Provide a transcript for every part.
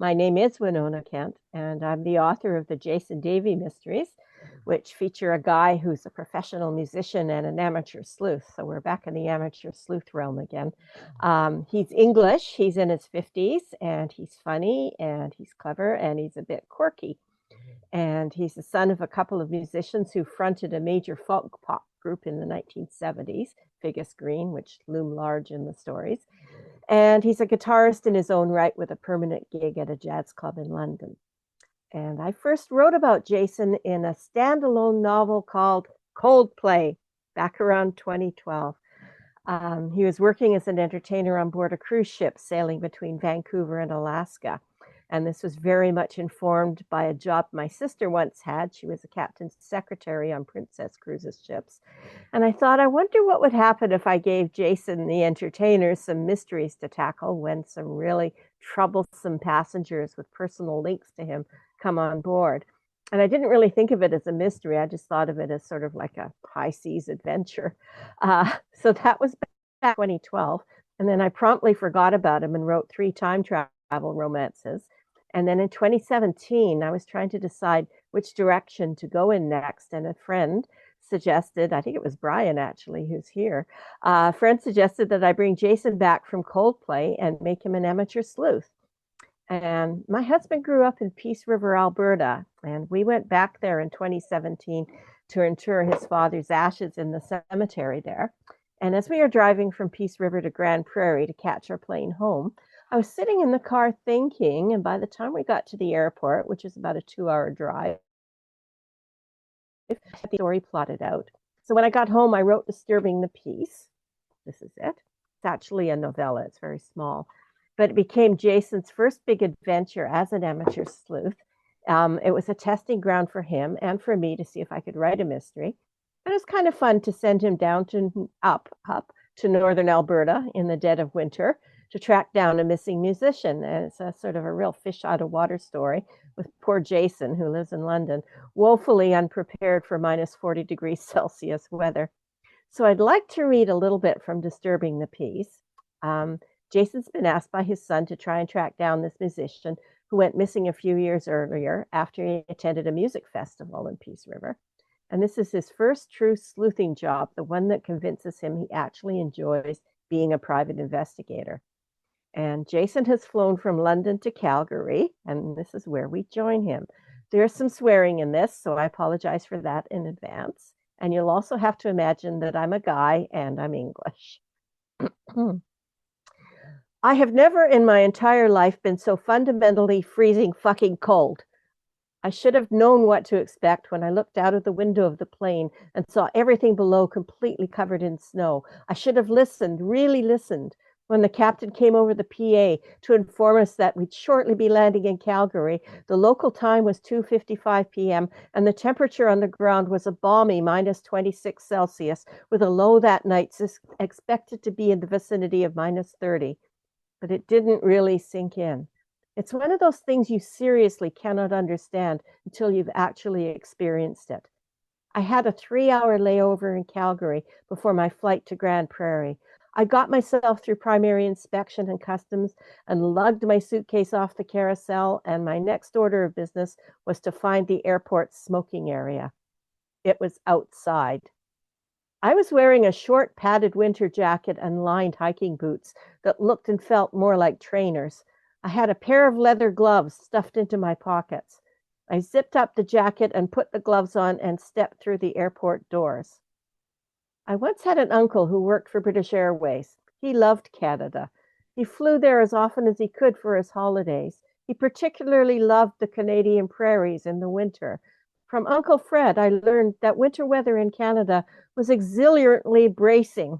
My name is Winona Kent, and I'm the author of the Jason Davey mysteries, which feature a guy who's a professional musician and an amateur sleuth. So we're back in the amateur sleuth realm again. He's English, he's in his 50s, and he's funny, and he's clever, and he's a bit quirky. And he's the son of a couple of musicians who fronted a major folk pop group in the 1970s, Figgis Green, which loom large in the stories. And he's a guitarist in his own right with a permanent gig at a jazz club in London. And I first wrote about Jason in a standalone novel called Coldplay back around 2012. He was working as an entertainer on board a cruise ship sailing between Vancouver and Alaska. And this was very much informed by a job my sister once had. She was a captain's secretary on Princess Cruises ships. And I thought, I wonder what would happen if I gave Jason the entertainer some mysteries to tackle when some really troublesome passengers with personal links to him come on board. And I didn't really think of it as a mystery. I just thought of it as sort of like a high seas adventure. So that was back 2012. And then I promptly forgot about him and wrote 3 time travel romances. And then in 2017, I was trying to decide which direction to go in next. And a friend suggested, I think it was Brian actually, who's here, a friend suggested that I bring Jason back from Coldplay and make him an amateur sleuth. And my husband grew up in Peace River, Alberta, and we went back there in 2017 to inter his father's ashes in the cemetery there. And as we were driving from Peace River to Grand Prairie to catch our plane home, I was sitting in the car thinking, and by the time we got to the airport, which is about a 2-hour drive, the story plotted out. So when I got home, I wrote Disturbing the Peace. This is it. It's actually a novella. It's very small. But it became Jason's first big adventure as an amateur sleuth. It was a testing ground for him and for me to see if I could write a mystery. And it was kind of fun to send him down to up to northern Alberta in the dead of winter to track down a missing musician. And it's a sort of a real fish out of water story with poor Jason, who lives in London, woefully unprepared for minus 40 degrees Celsius weather. So I'd like to read a little bit from Disturbing the Peace. Jason's been asked by his son to try and track down this musician who went missing a few years earlier after he attended a music festival in Peace River. And this is his first true sleuthing job, the one that convinces him he actually enjoys being a private investigator. And Jason has flown from London to Calgary, and this is where we join him. There's some swearing in this, so I apologize for that in advance. And you'll also have to imagine that I'm a guy and I'm English. I have never in my entire life been so fundamentally freezing fucking cold. I should have known what to expect when I looked out of the window of the plane and saw everything below completely covered in snow. I should have listened, really listened, when the captain came over the PA to inform us that we'd shortly be landing in Calgary. The local time was 2:55 p.m. and the temperature on the ground was a balmy minus 26 Celsius, with a low that night expected to be in the vicinity of minus 30. But it didn't really sink in. It's one of those things you seriously cannot understand until you've actually experienced it. I had a 3-hour layover in Calgary before my flight to Grand Prairie. I got myself through primary inspection and customs and lugged my suitcase off the carousel, and my next order of business was to find the airport's smoking area. It was outside. I was wearing a short padded winter jacket and lined hiking boots that looked and felt more like trainers. I had a pair of leather gloves stuffed into my pockets. I zipped up the jacket and put the gloves on and stepped through the airport doors. I once had an uncle who worked for British Airways. He loved Canada. He flew there as often as he could for his holidays. He particularly loved the Canadian prairies in the winter. From Uncle Fred, I learned that winter weather in Canada was exhilarantly bracing.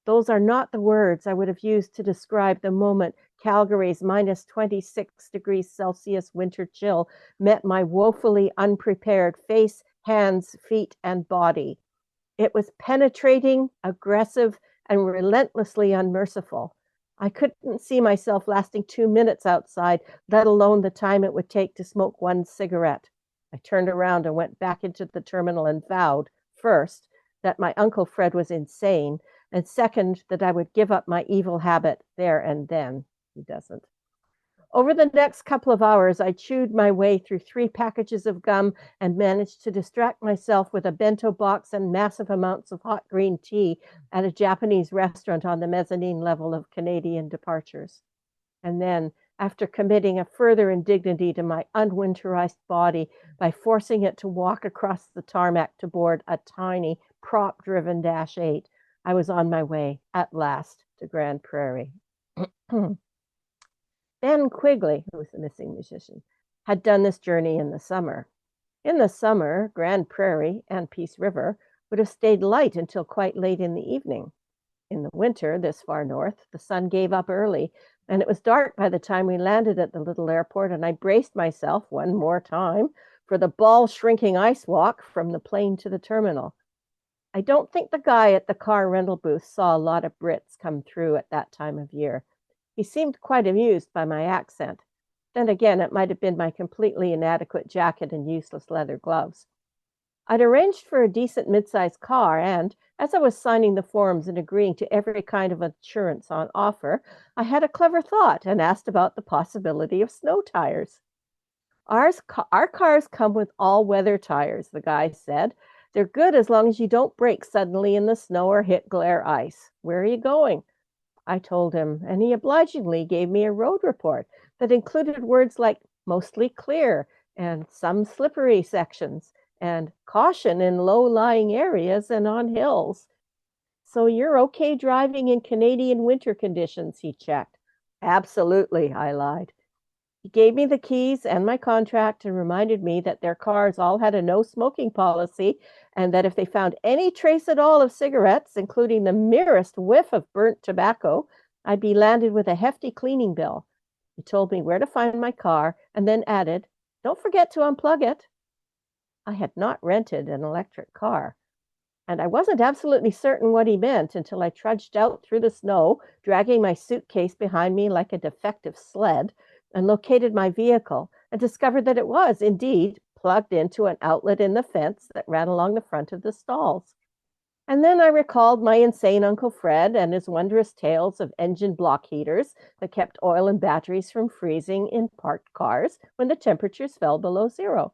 Those are not the words I would have used to describe the moment Calgary's minus 26 degrees Celsius winter chill met my woefully unprepared face, hands, feet, and body. It was penetrating, aggressive, and relentlessly unmerciful. I couldn't see myself lasting 2 minutes outside, let alone the time it would take to smoke one cigarette. I turned around and went back into the terminal and vowed, first, that my Uncle Fred was insane, and second, that I would give up my evil habit there and then. He doesn't. Over the next couple of hours, I chewed my way through 3 packages of gum and managed to distract myself with a bento box and massive amounts of hot green tea at a Japanese restaurant on the mezzanine level of Canadian Departures. And then, after committing a further indignity to my unwinterized body by forcing it to walk across the tarmac to board a tiny prop-driven Dash 8, I was on my way, at last, to Grand Prairie. Ben Quigley, who was the missing musician, had done this journey in the summer. In the summer, Grand Prairie and Peace River would have stayed light until quite late in the evening. In the winter, this far north, the sun gave up early, and it was dark by the time we landed at the little airport, and I braced myself one more time for the ball-shrinking ice walk from the plane to the terminal. I don't think the guy at the car rental booth saw a lot of Brits come through at that time of year. He seemed quite amused by my accent. Then again, it might have been my completely inadequate jacket and useless leather gloves. I'd arranged for a decent mid-sized car, and as I was signing the forms and agreeing to every kind of insurance on offer, I had a clever thought and asked about the possibility of snow tires. Our cars come with all-weather tires, the guy said. They're good as long as you don't brake suddenly in the snow or hit glare ice. Where are you going? I told him, and he obligingly gave me a road report that included words like mostly clear and some slippery sections and caution in low-lying areas and on hills. So you're okay driving in Canadian winter conditions, he checked. Absolutely, I lied. He gave me the keys and my contract and reminded me that their cars all had a no-smoking policy and that if they found any trace at all of cigarettes, including the merest whiff of burnt tobacco, I'd be landed with a hefty cleaning bill. He told me where to find my car and then added, "Don't forget to unplug it." I had not rented an electric car, and I wasn't absolutely certain what he meant until I trudged out through the snow, dragging my suitcase behind me like a defective sled, and located my vehicle and discovered that it was indeed plugged into an outlet in the fence that ran along the front of the stalls. And then I recalled my insane Uncle Fred and his wondrous tales of engine block heaters that kept oil and batteries from freezing in parked cars when the temperatures fell below zero.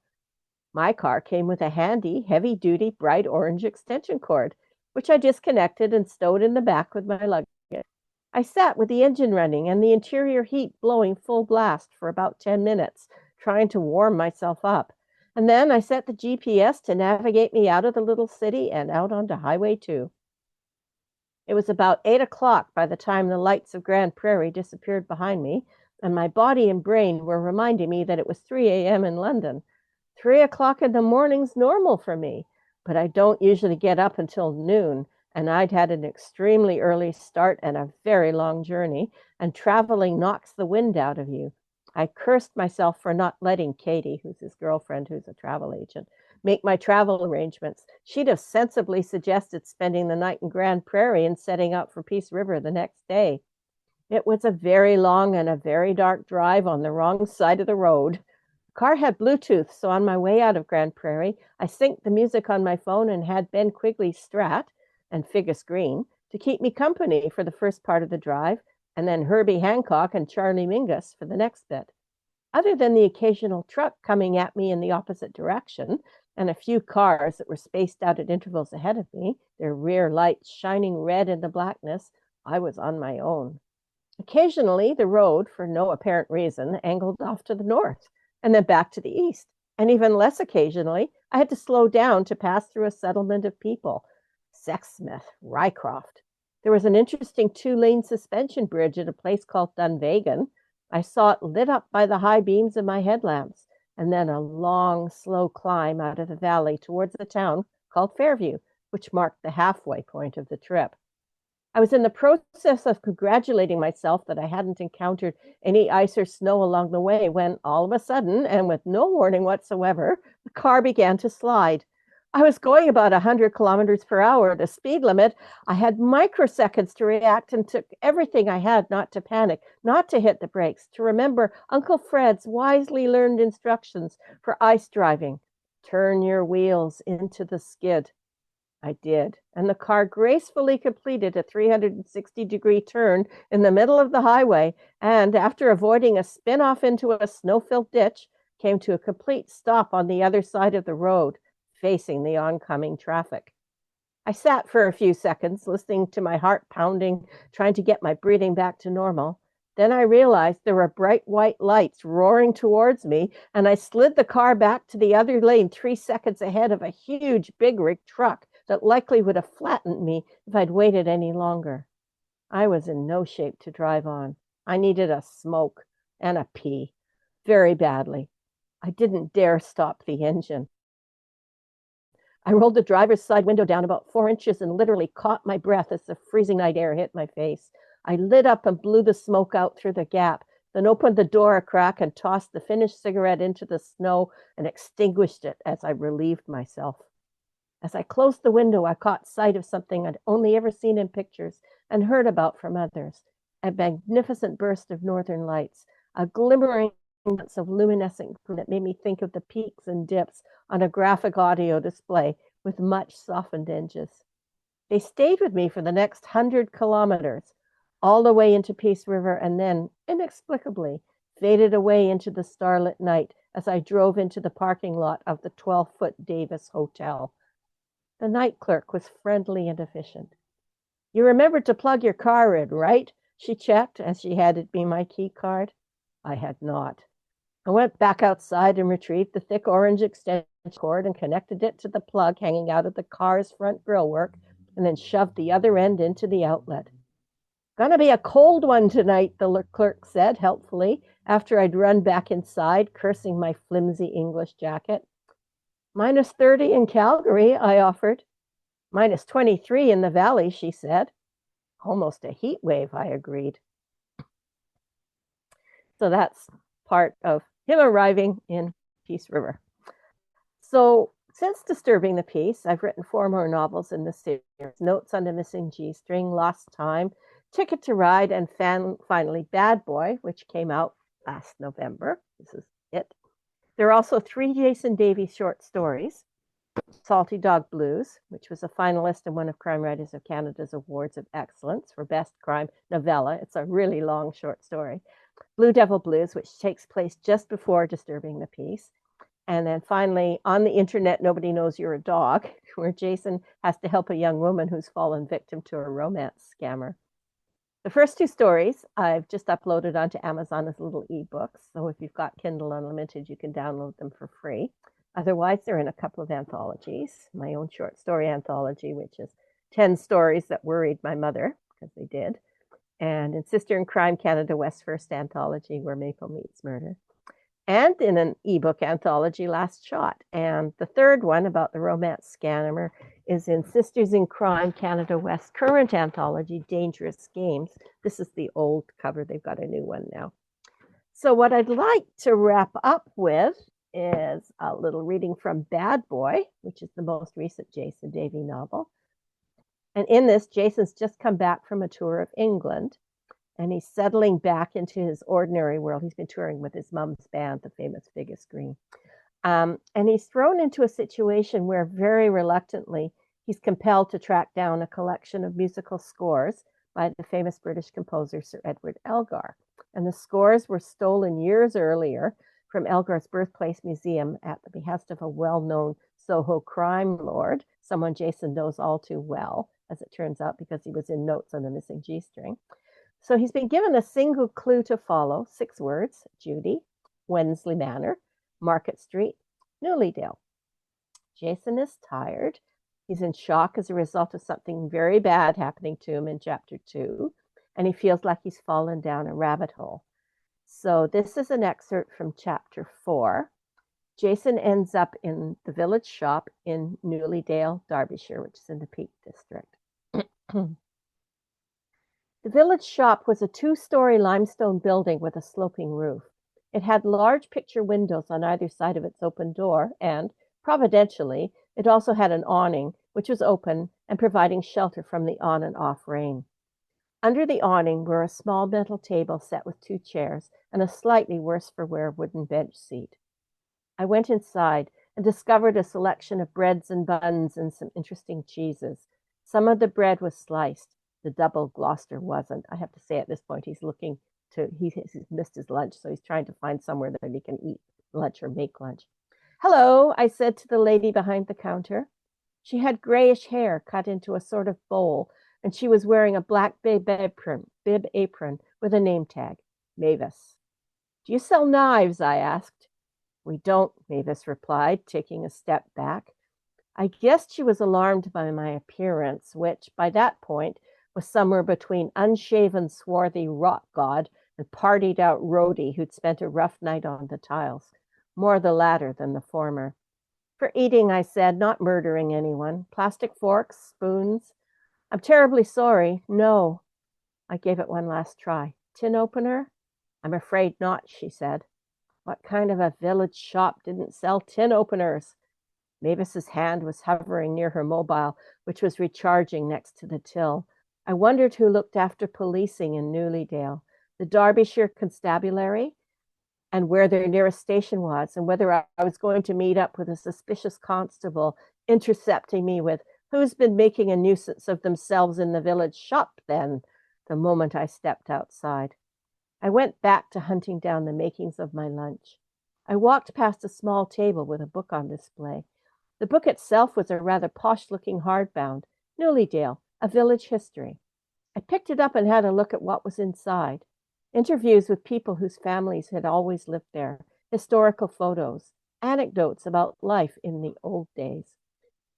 My car came with a handy, heavy-duty, bright orange extension cord, which I disconnected and stowed in the back with my luggage. I sat with the engine running and the interior heat blowing full blast for about 10 minutes, trying to warm myself up. And then I set the GPS to navigate me out of the little city and out onto Highway 2. It was about 8 o'clock by the time the lights of Grand Prairie disappeared behind me, and my body and brain were reminding me that it was 3 a.m. in London. 3 o'clock in the morning's normal for me, but I don't usually get up until noon, and I'd had an extremely early start and a very long journey, and traveling knocks the wind out of you. I cursed myself for not letting Katie, who's his girlfriend, who's a travel agent, make my travel arrangements. She'd have sensibly suggested spending the night in Grand Prairie and setting out for Peace River the next day. It was a very long and a very dark drive on the wrong side of the road. The car had Bluetooth, so on my way out of Grand Prairie, I synced the music on my phone and had Ben Quigley's Strat and Figgis Green to keep me company for the first part of the drive, and then Herbie Hancock and Charlie Mingus for the next bit. Other than the occasional truck coming at me in the opposite direction, and a few cars that were spaced out at intervals ahead of me, their rear lights shining red in the blackness, I was on my own. Occasionally, the road, for no apparent reason, angled off to the north, and then back to the east. And even less occasionally, I had to slow down to pass through a settlement of people. Sexsmith, Rycroft. There was an interesting 2-lane suspension bridge at a place called Dunvegan. I saw it lit up by the high beams of my headlamps, and then a long, slow climb out of the valley towards the town called Fairview, which marked the halfway point of the trip. I was in the process of congratulating myself that I hadn't encountered any ice or snow along the way when, all of a sudden, and with no warning whatsoever, the car began to slide. I was going about 100 kilometers per hour, the speed limit. I had microseconds to react and took everything I had not to panic, not to hit the brakes, to remember Uncle Fred's wisely learned instructions for ice driving. Turn your wheels into the skid. I did, and the car gracefully completed a 360-degree turn in the middle of the highway, and after avoiding a spin-off into a snow-filled ditch, came to a complete stop on the other side of the road, facing the oncoming traffic. I sat for a few seconds, listening to my heart pounding, trying to get my breathing back to normal. Then I realized there were bright white lights roaring towards me, and I slid the car back to the other lane 3 seconds ahead of a huge big rig truck that likely would have flattened me if I'd waited any longer. I was in no shape to drive on. I needed a smoke and a pee very badly. I didn't dare stop the engine. I rolled the driver's side window down about 4 inches and literally caught my breath as the freezing night air hit my face. I lit up and blew the smoke out through the gap, then opened the door a crack and tossed the finished cigarette into the snow and extinguished it as I relieved myself. As I closed the window, I caught sight of something I'd only ever seen in pictures and heard about from others. A magnificent burst of northern lights, a glimmering of luminescent that made me think of the peaks and dips on a graphic audio display with much softened edges. They stayed with me for the next 100 kilometers, all the way into Peace River, and then, inexplicably, faded away into the starlit night as I drove into the parking lot of the 12-foot Davis Hotel. The night clerk was friendly and efficient. "You remembered to plug your car in, right?" she checked as she handed me my key card. I had not. I went back outside and retrieved the thick orange extension cord and connected it to the plug hanging out of the car's front grillwork, and then shoved the other end into the outlet. "Gonna be a cold one tonight," the clerk said helpfully, after I'd run back inside, cursing my flimsy English jacket. "-30 in Calgary," I offered. "-23 in the valley," she said. "Almost a heat wave," I agreed. So that's part of him arriving in Peace River. So since Disturbing the Peace, I've written 4 more novels in the series: Notes on the Missing G-String, Lost Time, Ticket to Ride, and finally Bad Boy, which came out last November. This is it. There are also 3 Jason Davey short stories: Salty Dog Blues, which was a finalist in one of Crime Writers of Canada's Awards of Excellence for Best Crime Novella. It's a really long short story. Blue Devil Blues, which takes place just before Disturbing the Peace. And then finally, On the Internet, Nobody Knows You're a Dog, where Jason has to help a young woman who's fallen victim to a romance scammer. The first 2 stories I've just uploaded onto Amazon as little ebooks. So if you've got Kindle Unlimited, you can download them for free. Otherwise, they're in a couple of anthologies. My own short story anthology, which is 10 stories that worried my mother, because they did. And in Sister in Crime Canada West First Anthology, Where Maple Meets Murder. And in an ebook anthology, Last Shot. And the third one about the romance scammer is in Sisters in Crime Canada West Current Anthology, Dangerous Games. This is the old cover. They've got a new one now. So what I'd like to wrap up with is a little reading from Bad Boy, which is the most recent Jason Davey novel. And in this, Jason's just come back from a tour of England, and he's settling back into his ordinary world. He's been touring with his mom's band, the famous Figus Green. And he's thrown into a situation where very reluctantly, he's compelled to track down a collection of musical scores by the famous British composer, Sir Edward Elgar. And the scores were stolen years earlier from Elgar's birthplace museum at the behest of a well-known Soho crime lord, someone Jason knows all too well, as it turns out, because he was in Notes on the Missing G-String. So he's been given a single clue to follow, 6 words: Judy, Wensley Manor, Market Street, Newlydale. Jason is tired. He's in shock as a result of something very bad happening to him in chapter 2, and he feels like he's fallen down a rabbit hole. So this is an excerpt from chapter 4. Jason ends up in the village shop in Newlydale, Derbyshire, which is in the Peak District. The village shop was a 2-story limestone building with a sloping roof. It had large picture windows on either side of its open door, and, providentially, it also had an awning, which was open and providing shelter from the on and off rain. Under the awning were a small metal table set with 2 chairs and a slightly worse for wear wooden bench seat. I went inside and discovered a selection of breads and buns and some interesting cheeses. Some of the bread was sliced. The double Gloucester wasn't. I have to say at this point, he's missed his lunch, so he's trying to find somewhere that he can eat lunch or make lunch. Hello, I said to the lady behind the counter. She had grayish hair cut into a sort of bowl, and she was wearing a black bib apron with a name tag, Mavis. Do you sell knives? I asked. We don't, Mavis replied, taking a step back. I guessed she was alarmed by my appearance, which, by that point, was somewhere between unshaven, swarthy rock god and partied-out roadie who'd spent a rough night on the tiles. More the latter than the former. For eating, I said, not murdering anyone. Plastic forks, spoons. I'm terribly sorry. No. I gave it one last try. Tin opener? I'm afraid not, she said. What kind of a village shop didn't sell tin openers? Mavis's hand was hovering near her mobile, which was recharging next to the till. I wondered who looked after policing in Newlydale, the Derbyshire Constabulary, and where their nearest station was, and whether I was going to meet up with a suspicious constable intercepting me with, who's been making a nuisance of themselves in the village shop then, the moment I stepped outside. I went back to hunting down the makings of my lunch. I walked past a small table with a book on display. The book itself was a rather posh-looking hardbound, Newlydale, A Village History. I picked it up and had a look at what was inside. Interviews with people whose families had always lived there, historical photos, anecdotes about life in the old days.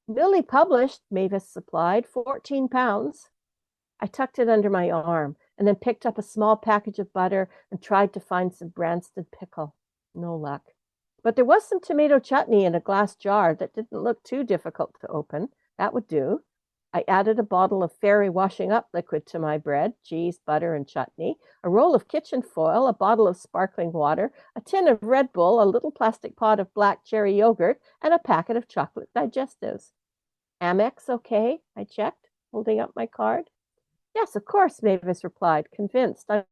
Newly published, Mavis supplied, £14. I tucked it under my arm and then picked up a small package of butter and tried to find some Branston pickle. No luck. But there was some tomato chutney in a glass jar that didn't look too difficult to open. That would do. I added a bottle of fairy washing up liquid to my bread, cheese, butter, and chutney, a roll of kitchen foil, a bottle of sparkling water, a tin of Red Bull, a little plastic pot of black cherry yogurt, and a packet of chocolate digestives. Amex okay? I checked, holding up my card. Yes, of course, Mavis replied, convinced. I'm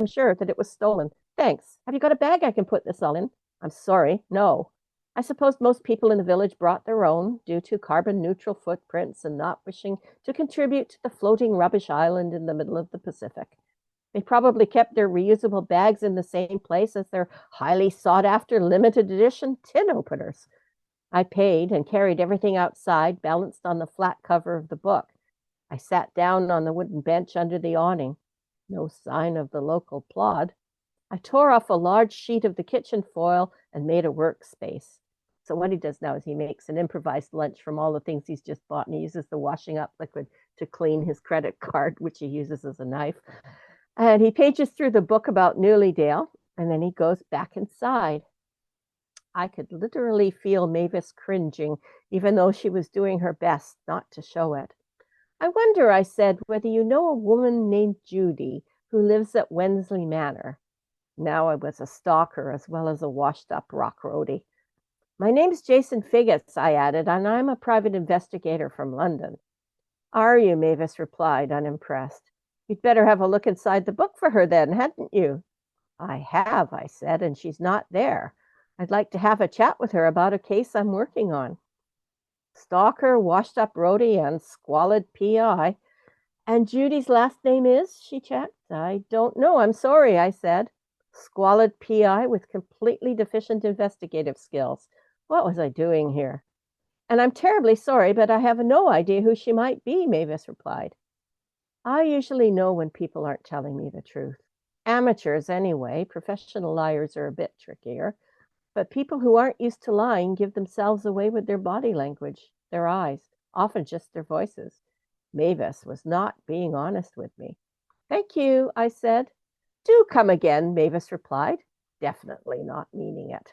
sure that it was stolen. Thanks. Have you got a bag I can put this all in? I'm sorry, no. I suppose most people in the village brought their own, due to carbon-neutral footprints and not wishing to contribute to the floating rubbish island in the middle of the Pacific. They probably kept their reusable bags in the same place as their highly sought-after limited edition tin openers. I paid and carried everything outside, balanced on the flat cover of the book. I sat down on the wooden bench under the awning. No sign of the local plod. I tore off a large sheet of the kitchen foil and made a workspace. So what he does now is he makes an improvised lunch from all the things he's just bought, and he uses the washing up liquid to clean his credit card, which he uses as a knife. And he pages through the book about Newlydale, and then he goes back inside. I could literally feel Mavis cringing, even though she was doing her best not to show it. I wonder, I said, whether you know a woman named Judy who lives at Wensley Manor. Now I was a stalker as well as a washed-up rock roadie. My name's Jason Figgis, I added, and I'm a private investigator from London. Are you? Mavis replied, unimpressed. You'd better have a look inside the book for her then, hadn't you? I have, I said, and she's not there. I'd like to have a chat with her about a case I'm working on. Stalker, washed-up roadie, and squalid PI. And Judy's last name is? She checked. I don't know. I'm sorry, I said. Squalid PI with completely deficient investigative skills. What was I doing here? And I'm terribly sorry, but I have no idea who she might be, Mavis replied. I usually know when people aren't telling me the truth. Amateurs, anyway. Professional liars are a bit trickier. But people who aren't used to lying give themselves away with their body language, their eyes, often just their voices. Mavis was not being honest with me. Thank you, I said. Do come again, Mavis replied, definitely not meaning it.